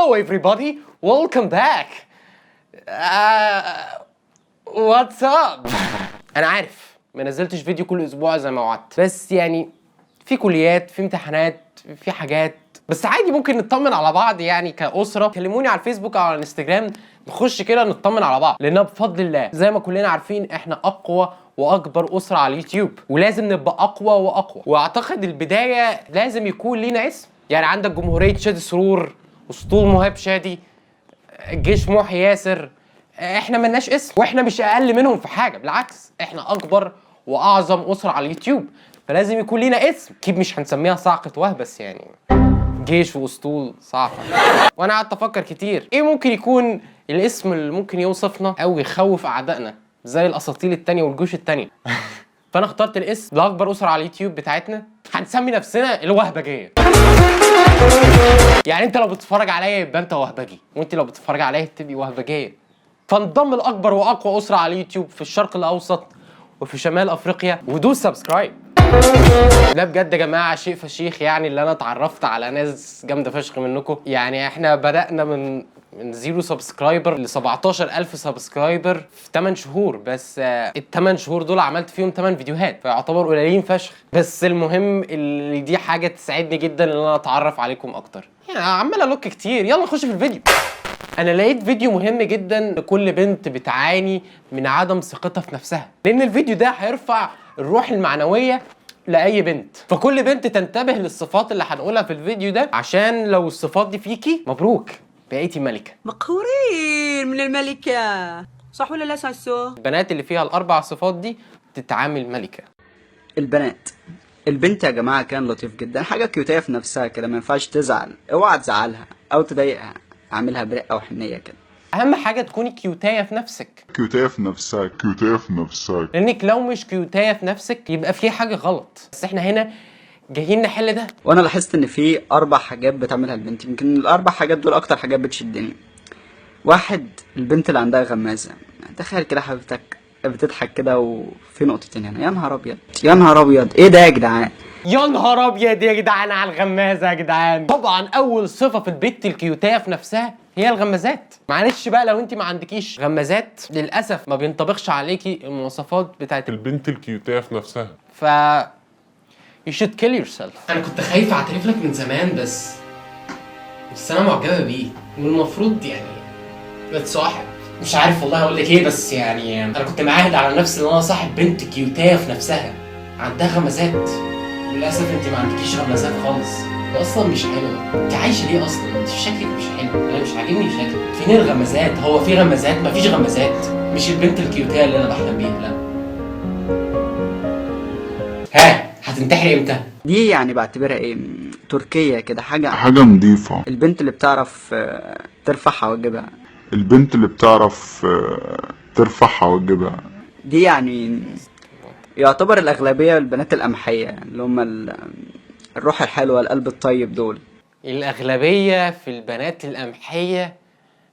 Hello everybody, welcome back. What's up? انا عارف ما نزلتش فيديو كل اسبوع زي ما وعدت، بس يعني في كليات، في امتحانات، في حاجات، بس عادي ممكن نطمن على بعض يعني كأسرة. كلموني على الفيسبوك او على الانستجرام، نخش كده نطمن على بعض، لانها بفضل الله زي ما كلنا عارفين احنا اقوى واكبر اسرة على اليوتيوب، ولازم نبقى اقوى واقوى. واعتقد البداية لازم يكون لينا اسم. يعني عندك جمهورية شادي سرور، اسطول مهاب شادي، جيش محي ياسر. احنا ملناش اسم، واحنا مش اقل منهم في حاجه، بالعكس احنا اكبر واعظم اسره على اليوتيوب، فلازم يكون لينا اسم. اكيد مش هنسميها صاعقه وهب، بس يعني جيش واسطول صاعقه. وانا قعدت افكر كتير ايه ممكن يكون الاسم اللي ممكن يوصفنا او يخوف اعدائنا زي الاساطيل التانية والجيوش التانية. فانا اخترت الاسم لاكبر اسره على اليوتيوب بتاعتنا، هنسمي نفسنا الوهبجيه. يعني انت لو بتتفرج عليا يبقى انت وهبجي، وانت لو بتتفرج عليا تبقي وهبجيه. فانضم لاكبر واقوى اسره على اليوتيوب في الشرق الاوسط وفي شمال افريقيا، ودوس سبسكرايب. لا بجد يا جماعه شيء فشيخ يعني اللي انا اتعرفت على ناس جامده فشخ منكم. يعني احنا بدانا من 0 سبسكرايبر ل 17,000 سبسكرايبر في 8 شهور بس. ال 8 شهور دول عملت فيهم 8 فيديوهات، فيعتبر قليلين فشخ. بس المهم اللي دي حاجه تساعدني جدا ان انا اتعرف عليكم اكتر. يعني عمال الوك كتير، يلا نخش في الفيديو. انا لقيت فيديو مهم جدا لكل بنت بتعاني من عدم ثقتها في نفسها، لان الفيديو ده هيرفع الروح المعنويه لاي بنت. فكل بنت تنتبه للصفات اللي هنقولها في الفيديو ده، عشان لو الصفات دي فيكي مبروك بقيتي ملكه. مقهورين من الملكة، صح ولا لا ساسو؟ البنات اللي فيها الاربع صفات دي تتعامل ملكه. البنات، البنت يا جماعة كان لطيف جدا، حاجة كيوتية في نفسها كده، ما ينفعش تزعل، اوعى تزعلها او تضايقها، اعملها برقة وحنية كده. اهم حاجه تكوني كيوتايه في نفسك، كيوتية في نفسك. لانك لو مش كيوتايه في نفسك يبقى في حاجه غلط. بس احنا هنا جايين نحل ده. وانا لاحظت ان في 4 حاجات بتعملها البنت، يمكن ال4 حاجات دول اكتر حاجات بتشدني. 1، البنت اللي عندها غمازة. تخيل كده حبيبتك بتضحك كده وفي نقطتين هنا، يا نهار ابيض يا نهار ابيض، ايه ده يا جدعان؟ يا نهار ابيض يا جدعان على الغمازه يا جدعان. طبعا اول صفه في البت الكيوتيه في نفسها هي الغمازات. معلش بقى لو انت ما عندكيش غمازات للاسف ما بينطبقش عليكي المواصفات بتاعت البنت الكيوتية في نفسها. ف you should kill yourself. انا كنت خايف اعترف لك من زمان، بس انا معجبه بيه، والمفروض يعني نتصاحب. مش عارف والله اقول لك ايه، بس يعني انا كنت معاهد على نفسي ان انا صاحب بنت كيوتيه في نفسها عندها غمازات. للاسف انت ما عندكيش غمازات خالص، اصلا مش حلوه. انت عايشه ليه اصلا؟ انت شكلك مش حلو، انا مش عاجبني شكلك. فين الغمازات؟ هو في غمازات؟ مفيش غمازات. مش البنت الكيوتيه اللي انا بحلم بيها، لا. ها هتنتحري امتى؟ دي يعني بعتبرها ايه، تركية كده، حاجة نضيفة. البنت اللي بتعرف ترفع حواجبها. البنت اللي بتعرف ترفع حواجبها. دي يعني يعتبر الأغلبية البنات القمحية، اللي هم الروح الحلوة القلب الطيب دول. الاغلبيه في البنات القمحيه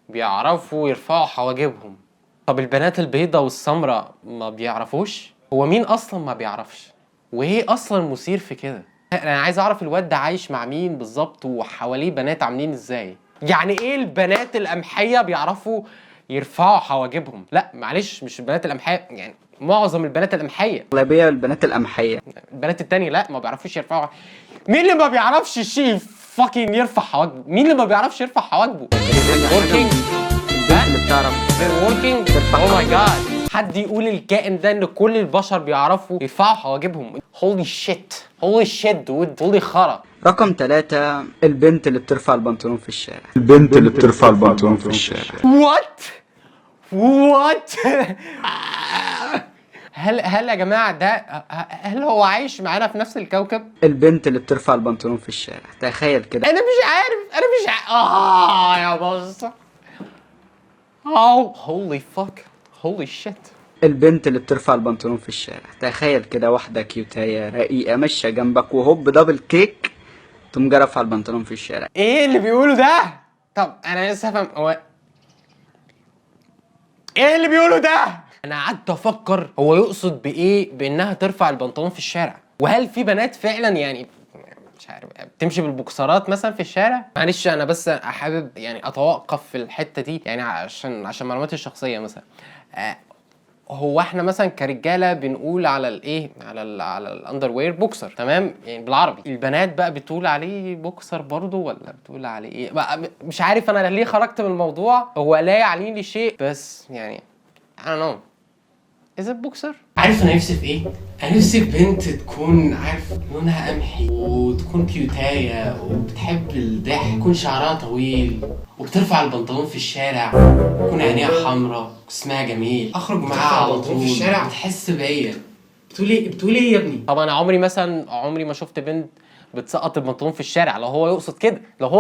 بيعرفوا يرفعوا حواجبهم. طب البنات البيضة والسمراء ما بيعرفوش؟ هو مين اصلا ما بيعرفش؟ وايه اصلا المثير في كده؟ انا عايز اعرف الواد ده عايش مع مين بالظبط، وحواليه بنات عاملين ازاي؟ يعني ايه البنات القمحيه بيعرفوا يرفعوا حواجبهم؟ لا معلش، مش البنات القمحيه، يعني معظم البنات القمحيه. الأغلبية البنات القمحية. البنات التانية لا ما بيعرفوش يرفعوا. مين اللي ما بيعرفش شيء فاكين يرفع حواجبه؟ مين اللي ما بيعرفش يرفع حواجبه؟ البنت اللي بتعرف working. Oh my god. حد يقول الكائن ده ان كل البشر بيعرفوا يرفعوا حواجبهم؟ holy shit dude. holy خرا. رقم 3، البنت اللي بترفع البنطلون في الشارع. البنت اللي بترفع البنطلون في الشارع. what هل يا جماعه ده هل هو عايش معانا في نفس الكوكب؟ البنت اللي بترفع البنطلون في الشارع، تخيل كده. انا مش عارف يا بص. holy fuck holy shit. البنت اللي بترفع البنطلون في الشارع، تخيل كده واحدة كيوتاية رقيقة ماشية جنبك وهوب دبل كيك تقوم جاي رافعة البنطلون في الشارع. ايه اللي بيقوله ده؟ طب انا لسه هفهم هو ايه اللي بيقوله ده؟ انا قعدت افكر هو يقصد بايه بانها ترفع البنطلون في الشارع، وهل في بنات فعلا يعني مش عارف بتمشي بالبوكسرات مثلا في الشارع. معلش انا بس حابب يعني اتوقف في الحته دي يعني عشان معلوماتي الشخصيه مثلا. هو احنا مثلا كرجاله بنقول على الايه على الاندر وير بوكسر تمام يعني بالعربي. البنات بقى بتقول عليه بوكسر برضو ولا بتقول عليه ايه بقى؟ مش عارف انا ليه خرجت من الموضوع. هو لا يعني لي شيء بس يعني I don't know. Is it boxer؟ عارف انا نفسي في ايه؟ انا نفسي في بنت تكون عارف لونها قمحي وتكون كيوتايه وبتحب الضحك، تكون شعرها طويل وبترفع البنطلون في الشارع، تكون عينيها حمراء واسمها جميل، اخرج معاها على طول في الشارع بتحس بيا. بتقول ايه يا ابني؟ طب انا عمري ما شفت بنت بتسقط البنطلون في الشارع. لو هو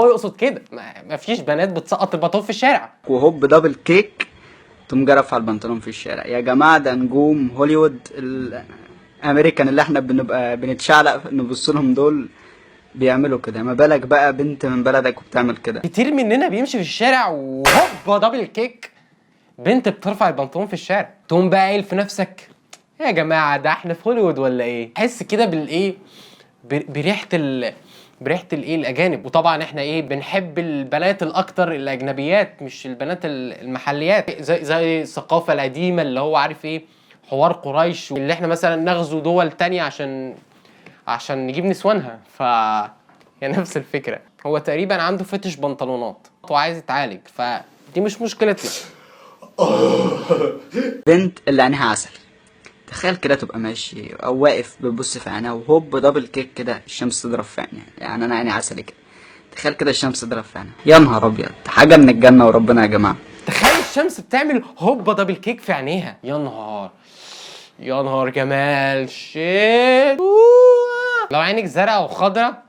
يقصد كده ما فيش بنات بتسقط البنطلون في الشارع. وهوب دبل كيك تقوم جرف على البنطلون في الشارع. يا جماعه ده نجوم هوليوود الامريكان اللي احنا بنبقى بنتشعلق نبص لهم دول بيعملوا كده، ما بالك بقى بنت من بلدك وبتعمل كده. كتير مننا بيمشي في الشارع وهوبا دبل كيك بنت بترفع البنطلون في الشارع. تقوم بقى قايل في نفسك يا جماعه ده احنا في هوليوود ولا ايه؟ حس كده بالايه بريحه الايه الاجانب. وطبعا احنا ايه بنحب البنات الاكتر الاجنبيات مش البنات المحليات، زي الثقافه القديمه اللي هو عارف ايه حوار قريش اللي احنا مثلا نغزو دول تانية عشان نجيب نسوانها. يعني نفس الفكره. هو تقريبا عنده فتش بنطلونات وعايز يتعالج، فدي مش مشكلتنا. بنت اللي عينيها عسل، تخيل كده تبقى ماشي او واقف بتبص في عينها وهوب دبل كيك كده الشمس تضرب في عينيها. يعني انا عيني عسلي كده، تخيل كده الشمس تضرب في عينها. يا نهار ابيض، حاجه من الجنه وربنا يا جماعه. تخيل الشمس بتعمل هوبا دبل كيك في عينيها. يا نهار جمال شيت. لو عينك زرقاء وخضراء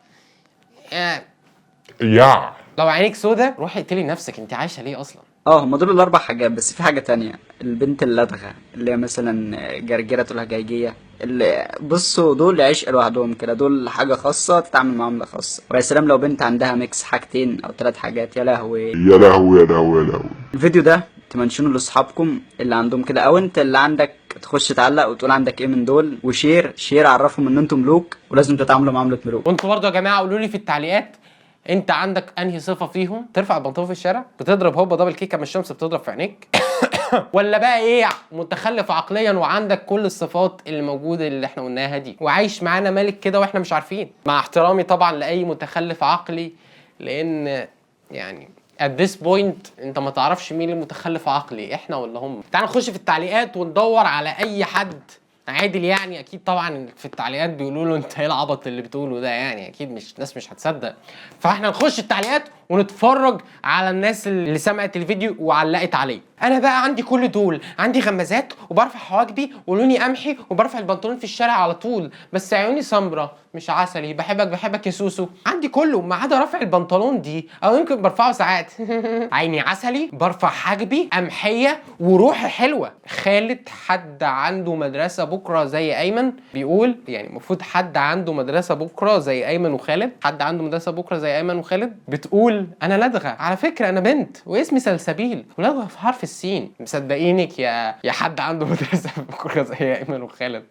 لو عينك سودا روحي اقتلي نفسك. انت عايشه ليه اصلا؟ هما دول الاربع حاجات، بس في حاجه تانية. البنت اللدغه اللي هي مثلا جرجره الهجاجيه، اللي بصوا دول عشق لوحدهم كده، دول حاجه خاصه تتعامل معامله خاصه. ويا سلام لو بنت عندها ميكس حاجتين او 3 حاجات، يا لهوي يا لهوي يا لهوي يا لهوي. الفيديو ده تمنشنوا لاصحابكم اللي عندهم كده، او انت اللي عندك تخش تعلق وتقول عندك ايه من دول، وشير عرفهم ان انتم ملوك ولازم تتعاملوا معامله ملوك. وانتوا برضه يا جماعه قولوا لي في التعليقات انت عندك انهي صفه فيهم؟ ترفع البنطلون في الشارع؟ بتضرب هوبا دبل كيكه من الشمس بتضرب في عينيك؟ ولا بقى ايه متخلف عقليا وعندك كل الصفات اللي موجوده اللي احنا قلناها دي وعايش معانا مالك كده واحنا مش عارفين؟ مع احترامي طبعا لاي متخلف عقلي، لان يعني at this point انت ما تعرفش مين المتخلف عقلي، احنا ولا هم. تعال نخش في التعليقات وندور على اي حد عادل. يعني اكيد طبعا في التعليقات بيقولوا له انت ايه العبط اللي بتقوله ده، يعني اكيد الناس مش هتصدق. فاحنا نخش التعليقات ونتفرج على الناس اللي سمعت الفيديو وعلقت عليه. انا بقى عندي كل دول، عندي غمازات وبرفع حواجبي ولوني قمحي وبرفع البنطلون في الشارع على طول، بس عيوني سمرة مش عسلي، بحبك يا سوسو. عندي كله ما عدا رفع البنطلون دي، او يمكن برفعه ساعات. عيني عسلي، برفع حاجبي، قمحيه وروحي حلوه. خالد حد عنده مدرسه بكره زي ايمن بيقول، يعني المفروض حد عنده مدرسه بكره زي ايمن وخالد. حد عنده مدرسه بكره زي ايمن وخالد بتقول انا لدغه على فكره، انا بنت واسمي سلسبيل ولدغه في حرف السين. مصدقينك يا حد عنده مدرسه بكره زي ايمن وخالد؟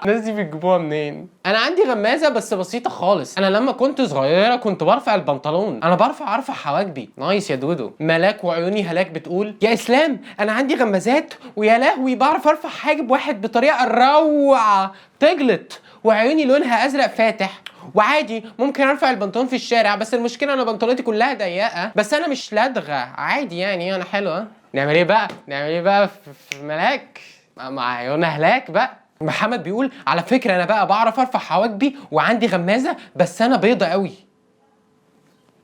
الناس دي بتجيبوها منين؟ انا عندي غمازه بس بسيطه خالص. انا لما كنت صغيره كنت برفع البنطلون، انا ارفع حواجبي. نايس يا دودو. ملاك وعيوني هلاك بتقول يا اسلام انا عندي غمازات ويا لهوي بعرف ارفع حاجب واحد بطريقه روعه تجلط، وعيوني لونها ازرق فاتح، وعادي ممكن ارفع البنطلون في الشارع، بس المشكله انا بنطلونتي كلها ضيقه، بس انا مش لدغه عادي يعني انا حلوه. نعمل ايه بقى في ملاك مع عيونها هلاك بقى؟ محمد بيقول على فكره انا بقى بعرف ارفع حواجبي وعندي غمازه بس انا بيضه قوي.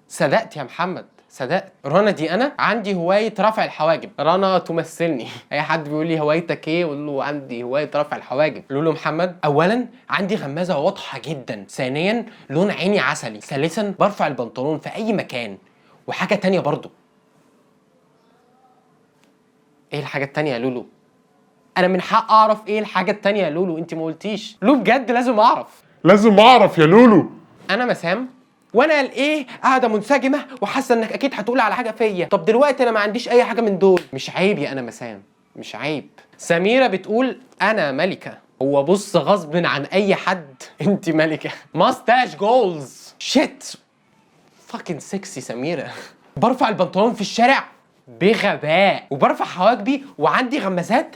صدقت يا محمد صدقت. رنا دي انا عندي هوايه رفع الحواجب. رنا تمثلني. اي حد بيقول لي هوايتك ايه اقول له عندي هوايه رفع الحواجب. قولوا له محمد اولا عندي غمازه واضحه جدا، ثانيا لون عيني عسلي، ثالثا برفع البنطلون في اي مكان. وحاجه تانية برضو. ايه الحاجه التانية يا لولو؟ انا من حق اعرف ايه الحاجه التانية يا لولو، انت ما قلتيش. لو بجد لازم اعرف يا لولو. انا مسام وانا الايه قاعده منسجمه وحاسه انك اكيد هتقول على حاجه فيا. طب دلوقتي انا ما عنديش اي حاجه من دول. مش عيب يا انا مسام، مش عيب. سميره بتقول انا ملكه هو بص غصب عن اي حد انت ملكه. ماستاش جولز شيت فاكن سكسي سميره. برفع البنطلون في الشارع بغباء، وبرفع حواجبي وعندي غمازات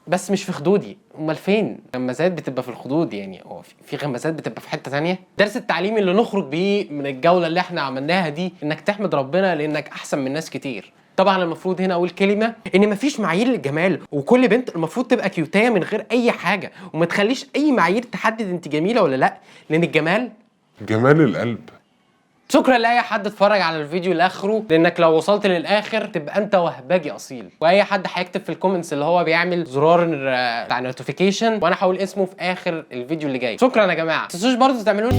بس مش في خدودي. امال فين؟ غمازات بتبقى في الخدود، يعني هو في غمازات بتبقى في حته ثانيه. الدرس التعليمي اللي نخرج بيه من الجوله اللي احنا عملناها دي انك تحمد ربنا لانك احسن من ناس كتير. طبعا المفروض هنا اقول كلمه ان مفيش معايير للجمال، وكل بنت المفروض تبقى كيوتيه من غير اي حاجه، وما تخليش اي معايير تحدد انت جميله ولا لا، لان الجمال جمال القلب. شكرا لاي حد اتفرج على الفيديو لاخره، لانك لو وصلت للاخر تبقى انت وهباجي اصيل. واي حد هيكتب في الكومنتس اللي هو بيعمل زرار بتاع نوتيفيكيشن وانا هقول اسمه في اخر الفيديو اللي جاي. شكرا يا جماعه، ما تنسوش برضه تعملوا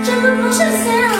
真的不是这样。